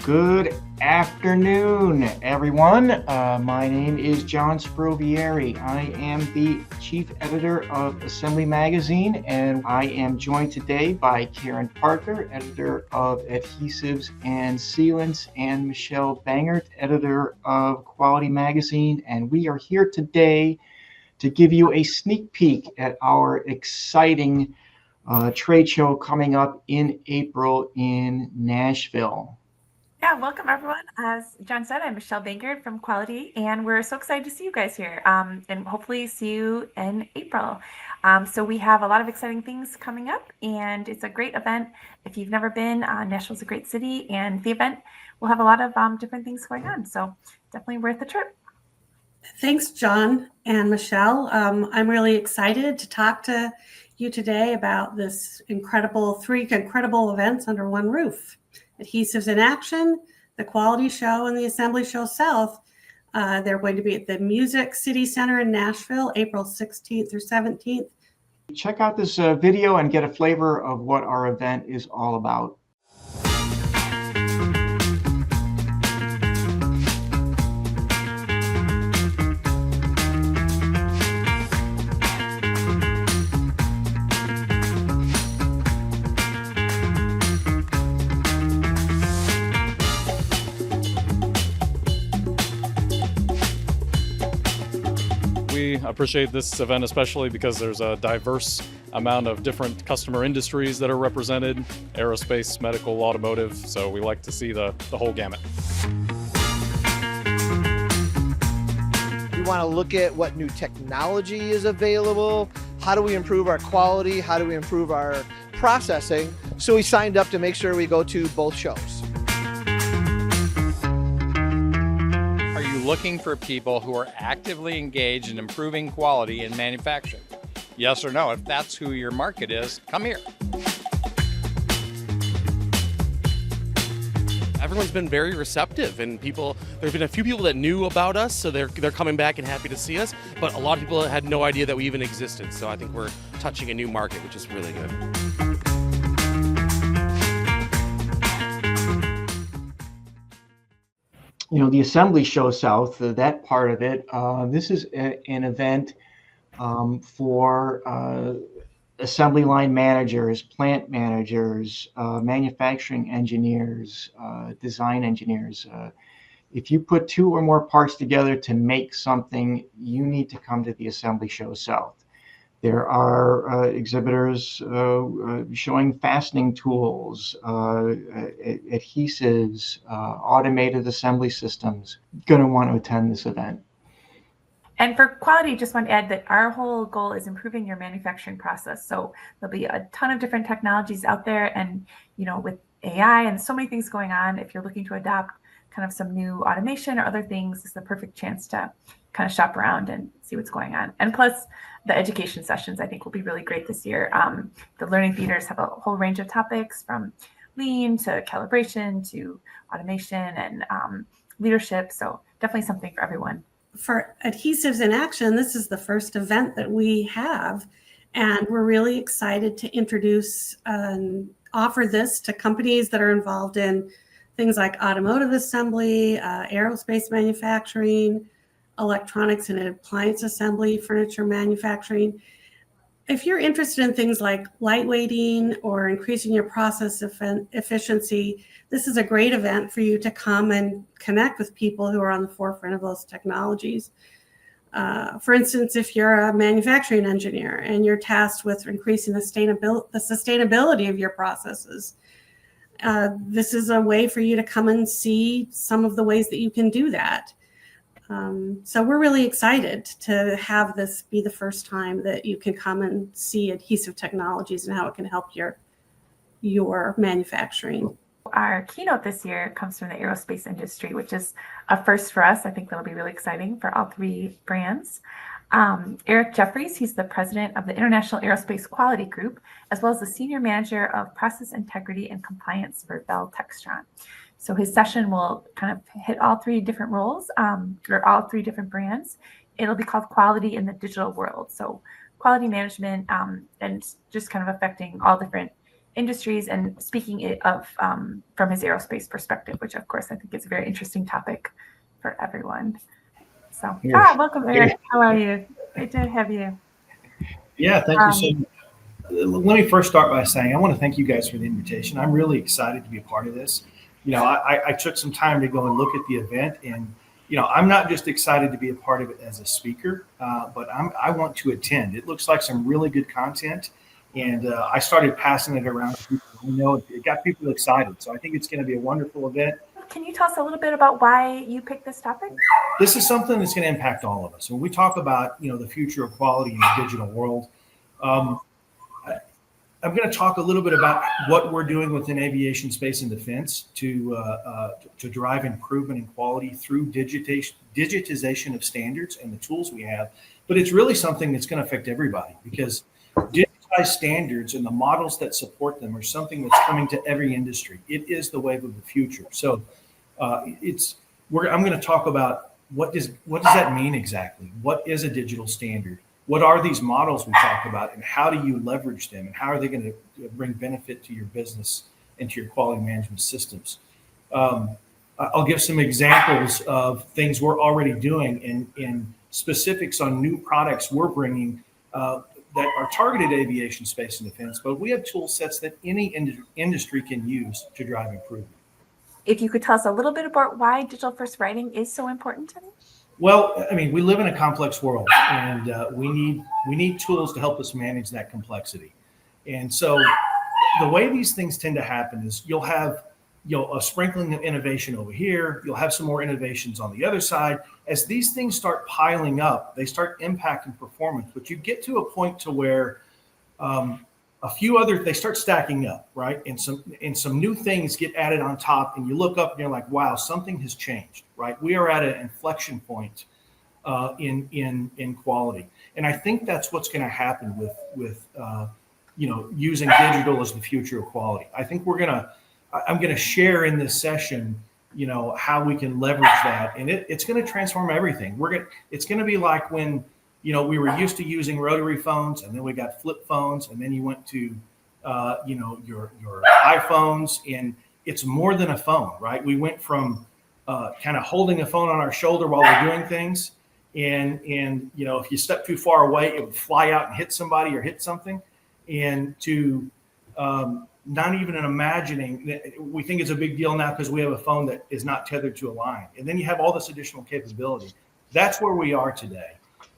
Good afternoon, everyone. My name is John Sprovieri. I am the chief editor of Assembly Magazine, and I am joined today by Karen Parker, editor of Adhesives and Sealants, and Michelle Bangert, editor of Quality Magazine. And we are here today to give you a sneak peek at our exciting trade show coming up in April in Nashville. Yeah, welcome everyone. As John said, I'm Michelle Bangard from Quality, and we're so excited to see you guys here and hopefully see you in April. So we have a lot of exciting things coming up, and it's a great event. If you've never been, Nashville's a great city, and the event will have a lot of different things going on. So definitely worth the trip. Thanks, John and Michelle. I'm really excited to talk to you today about this three incredible events under one roof. Adhesives in Action, the Quality Show, and the Assembly Show South. They're going to be at the Music City Center in Nashville, April 16th through 17th. Check out this video and get a flavor of what our event is all about. We appreciate this event especially because there's a diverse amount of different customer industries that are represented, aerospace, medical, automotive, so we like to see the whole gamut. We want to look at what new technology is available, how do we improve our quality, how do we improve our processing, so we signed up to make sure we go to both shows. Looking for people who are actively engaged in improving quality in manufacturing? Yes or no? If that's who your market is, come here. Everyone's been very receptive, and there've been a few people that knew about us, so they're coming back and happy to see us, but a lot of people had no idea that we even existed, so I think we're touching a new market, which is really good. The Assembly Show South, that part of it, this is an event for assembly line managers, plant managers, manufacturing engineers, design engineers. If you put two or more parts together to make something, you need to come to the Assembly Show South. There are exhibitors showing fastening tools, adhesives, automated assembly systems. Going to want to attend this event. And for quality, just want to add that our whole goal is improving your manufacturing process. So there'll be a ton of different technologies out there, and with AI and so many things going on, if you're looking to adopt kind of some new automation or other things, it's the perfect chance to kind of shop around and see what's going on. And plus, the education sessions, I think, will be really great this year. The learning theaters have a whole range of topics, from lean to calibration to automation and leadership. So definitely something for everyone. For Adhesives in Action, this is the first event that we have, and we're really excited to introduce and offer this to companies that are involved in things like automotive assembly, aerospace manufacturing, electronics and appliance assembly, furniture manufacturing. If you're interested in things like lightweighting or increasing your process efficiency, this is a great event for you to come and connect with people who are on the forefront of those technologies. For instance, if you're a manufacturing engineer and you're tasked with increasing the sustainability of your processes, this is a way for you to come and see some of the ways that you can do that. So we're really excited to have this be the first time that you can come and see adhesive technologies and how it can help your manufacturing. Our keynote this year comes from the aerospace industry, which is a first for us. I think that'll be really exciting for all three brands. Eric Jeffries, he's the president of the International Aerospace Quality Group, as well as the senior manager of process integrity and compliance for Bell Textron. So his session will kind of hit all three different roles, or all three different brands. It'll be called Quality in the Digital World. So quality management and just kind of affecting all different industries and speaking of from his aerospace perspective, which of course I think is a very interesting topic for everyone. So, Yes. welcome, Eric. How are you? Great to have you. Yeah, thank you so much. Let me first start by saying I want to thank you guys for the invitation. I'm really excited to be a part of this. I took some time to go and look at the event, and I'm not just excited to be a part of it as a speaker, but I want to attend. It looks like some really good content, and I started passing it around to people. It got people excited, so I think it's going to be a wonderful event. Can you tell us a little bit about why you picked this topic? This is something that's going to impact all of us. When we talk about the future of quality in the digital world, I'm going to talk a little bit about what we're doing within aviation, space, and defense to drive improvement in quality through digitization of standards and the tools we have. But it's really something that's going to affect everybody, because digitized standards and the models that support them are something that's coming to every industry. It is the wave of the future. So I'm going to talk about what does that mean exactly? What is a digital standard? What are these models we talk about, and how do you leverage them, and how are they going to bring benefit to your business and to your quality management systems? I'll give some examples of things we're already doing and specifics on new products we're bringing that are targeted aviation, space, and defense, but we have tool sets that any industry can use to drive improvement. If you could tell us a little bit about why digital first writing is so important to you. Well, I mean, we live in a complex world, and we need tools to help us manage that complexity. And so the way these things tend to happen is you'll have a sprinkling of innovation over here. You'll have some more innovations on the other side. As these things start piling up, they start impacting performance. But you get to a point to where they start stacking up, right? And some new things get added on top, and you look up and you're like, wow, something has changed, right? We are at an inflection point in quality. And I think that's what's going to happen with using digital as the future of quality. I think I'm going to share in this session, how we can leverage that, and it's going to transform everything. It's going to be like when we were used to using rotary phones, and then we got flip phones, and then you went to, your iPhones, and it's more than a phone, right? We went from kind of holding a phone on our shoulder while we're doing things, and if you step too far away, it would fly out and hit somebody or hit something, and to not even imagining. We think it's a big deal now because we have a phone that is not tethered to a line, and then you have all this additional capability. That's where we are today.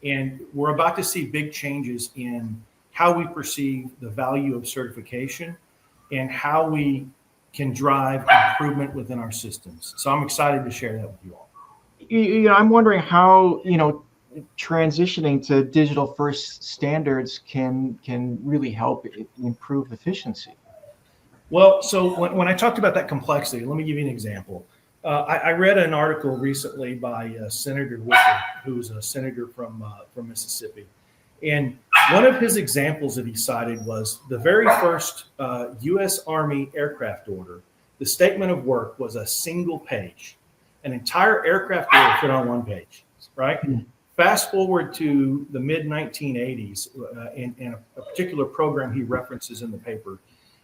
And we're about to see big changes in how we perceive the value of certification and how we can drive improvement within our systems. So I'm excited to share that with you all. I'm wondering how, transitioning to digital first standards can really help improve efficiency. Well, so when I talked about that complexity, let me give you an example. I read an article recently by Senator Wicker, who's a senator from Mississippi. And one of his examples that he cited was the very first U.S. Army aircraft order. The statement of work was a single page. An entire aircraft order fit on one page, right? Mm-hmm. Fast forward to the mid-1980s in a particular program he references in the paper.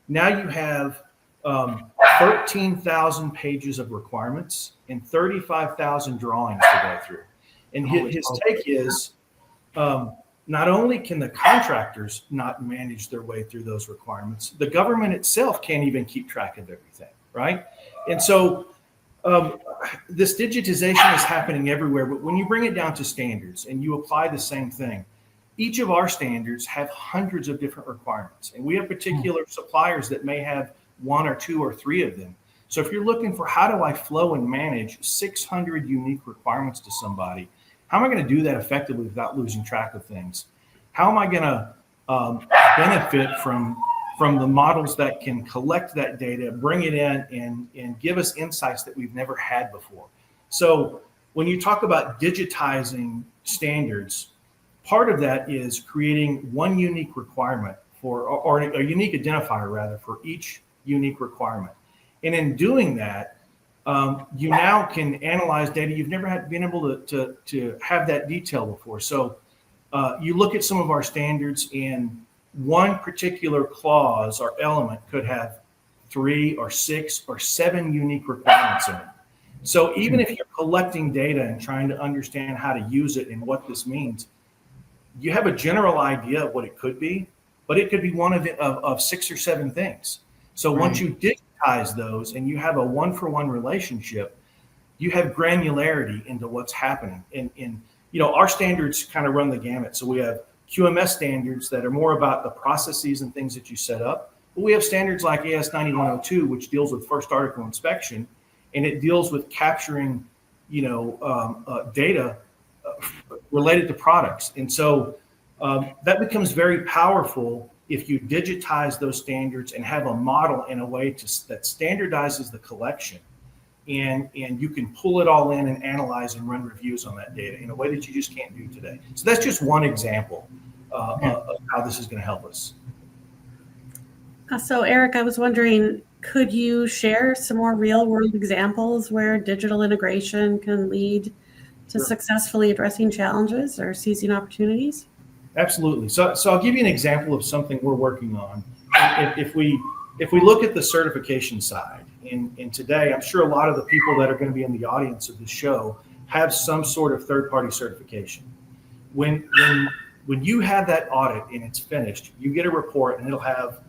Now you have 13,000 pages of requirements and 35,000 drawings to go through. And his take is not only can the contractors not manage their way through those requirements, the government itself can't even keep track of everything, right? And so this digitization is happening everywhere, but when you bring it down to standards and you apply the same thing, each of our standards have hundreds of different requirements. And we have particular suppliers that may have one or two or three of them. So if you're looking for how do I flow and manage 600 unique requirements to somebody, how am I going to do that effectively without losing track of things? How am I going to benefit from the models that can collect that data, bring it in, and give us insights that we've never had before? So when you talk about digitizing standards, part of that is creating one unique requirement or a unique identifier rather for each unique requirement. And in doing that, you now can analyze data you've never been able to have that detail before. So you look at some of our standards, and one particular clause or element could have 3 or 6 or 7 unique requirements in it. So even if you're collecting data and trying to understand how to use it and what this means, you have a general idea of what it could be, but it could be one of 6 or 7 things. So once you digitize those and you have a one-for-one relationship, you have granularity into what's happening. And our standards kind of run the gamut. So we have QMS standards that are more about the processes and things that you set up. But we have standards like AS 9102, which deals with first article inspection, and it deals with capturing, data related to products. And so that becomes very powerful if you digitize those standards and have a model in a way that standardizes the collection. And you can pull it all in and analyze and run reviews on that data in a way that you just can't do today. So that's just one example of how this is going to help us. So Eric, I was wondering, could you share some more real world examples where digital integration can lead to successfully addressing challenges or seizing opportunities? Absolutely. So I'll give you an example of something we're working on. If we look at the certification side, and today I'm sure a lot of the people that are going to be in the audience of this show have some sort of third-party certification. When you have that audit and it's finished, you get a report and it'll have,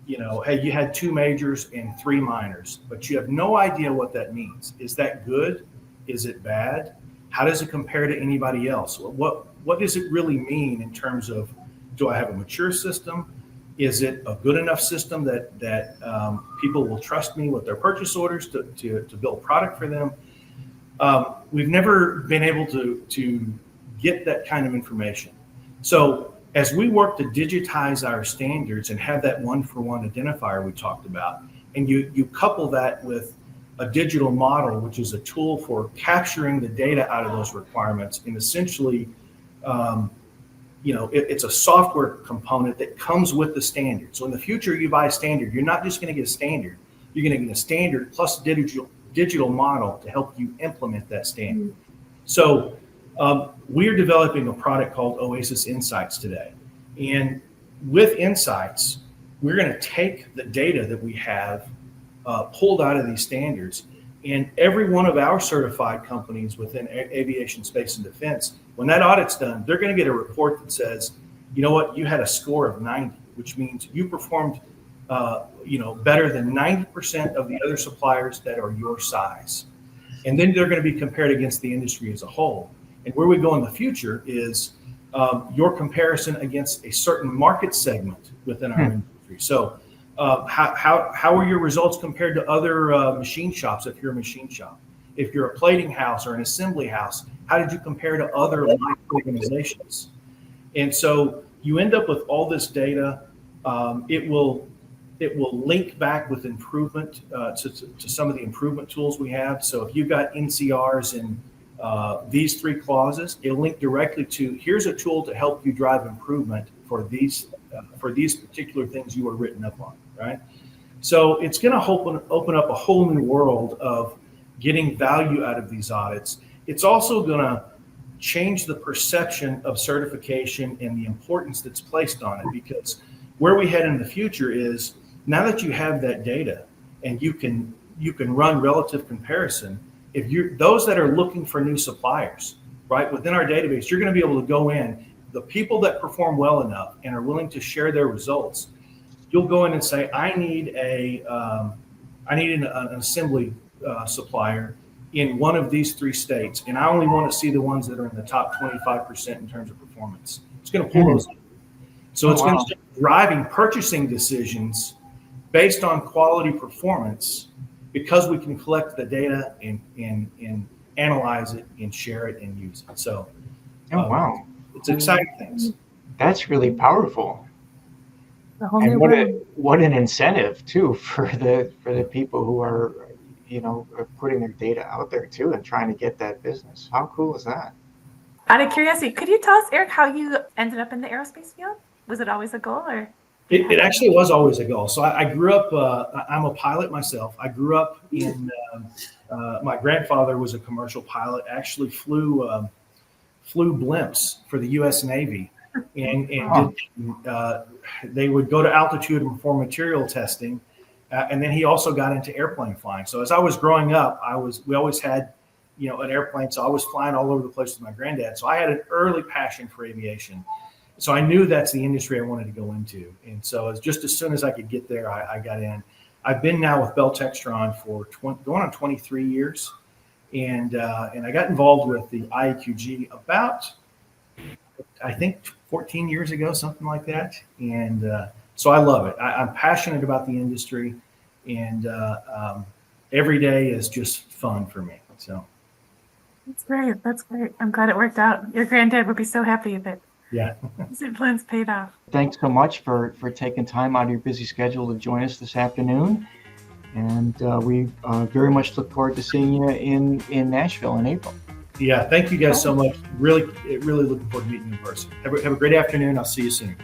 hey, you had 2 majors and 3 minors, but you have no idea what that means. Is that good? Is it bad? How does it compare to anybody else? What does it really mean in terms of, do I have a mature system? Is it a good enough system that people will trust me with their purchase orders to build product for them? We've never been able to get that kind of information. So as we work to digitize our standards and have that one-for-one identifier we talked about, and you couple that with a digital model, which is a tool for capturing the data out of those requirements, and essentially, it's a software component that comes with the standard. So in the future, you buy a standard, you're not just going to get a standard, you're going to get a standard plus a digital model to help you implement that standard. Mm-hmm. So we're developing a product called Oasis Insights today. And with Insights, we're going to take the data that we have pulled out of these standards, and every one of our certified companies within aviation, space, and defense, when that audit's done, they're going to get a report that says, you know what, you had a score of 90, which means you performed better than 90% of the other suppliers that are your size. And then they're going to be compared against the industry as a whole. And where we go in the future is your comparison against a certain market segment within our industry. So how are your results compared to other machine shops if you're a machine shop? If you're a plating house or an assembly house, how did you compare to other like organizations? And so you end up with all this data. It will link back with improvement to some of the improvement tools we have. So if you've got NCRs in these 3 clauses, it'll link directly to, here's a tool to help you drive improvement for these particular things you were written up on, right? So it's going to open up a whole new world of getting value out of these audits. It's also going to change the perception of certification and the importance that's placed on it, because where we head in the future is, now that you have that data and you can run relative comparison, if you're those that are looking for new suppliers, right, within our database, you're going to be able to go in, the people that perform well enough and are willing to share their results, you'll go in and say, I need an assembly supplier in one of these 3 states, and I only want to see the ones that are in the top 25% in terms of performance. It's going to pull those in. So it's going to start driving purchasing decisions based on quality performance, because we can collect the data and analyze it and share it and use it. So it's exciting things. That's really powerful. And what an incentive too for the people who are putting their data out there too and trying to get that business. How cool is that? Out of curiosity, could you tell us, Eric, how you ended up in the aerospace field? Was it always a goal, or? It actually was always a goal. So I grew up, I'm a pilot myself. I grew up in, my grandfather was a commercial pilot, actually flew blimps for the U.S. Navy. and they would go to altitude and perform material testing. And then he also got into airplane flying. So as I was growing up, we always had, an airplane. So I was flying all over the place with my granddad. So I had an early passion for aviation. So I knew that's the industry I wanted to go into. And so just as soon as I could get there, I got in. I've been now with Bell Textron for going on 23 years. And I got involved with the IAQG about, I think, 14 years ago, something like that. And so I love it. I'm passionate about the industry, and every day is just fun for me. So That's great. That's great. I'm glad it worked out. Your granddad would be so happy that yeah. his influence paid off. Thanks so much for taking time out of your busy schedule to join us this afternoon. And we very much look forward to seeing you in Nashville in April. Yeah, thank you guys so much. Really looking forward to meeting you in person. Have a great afternoon. I'll see you soon.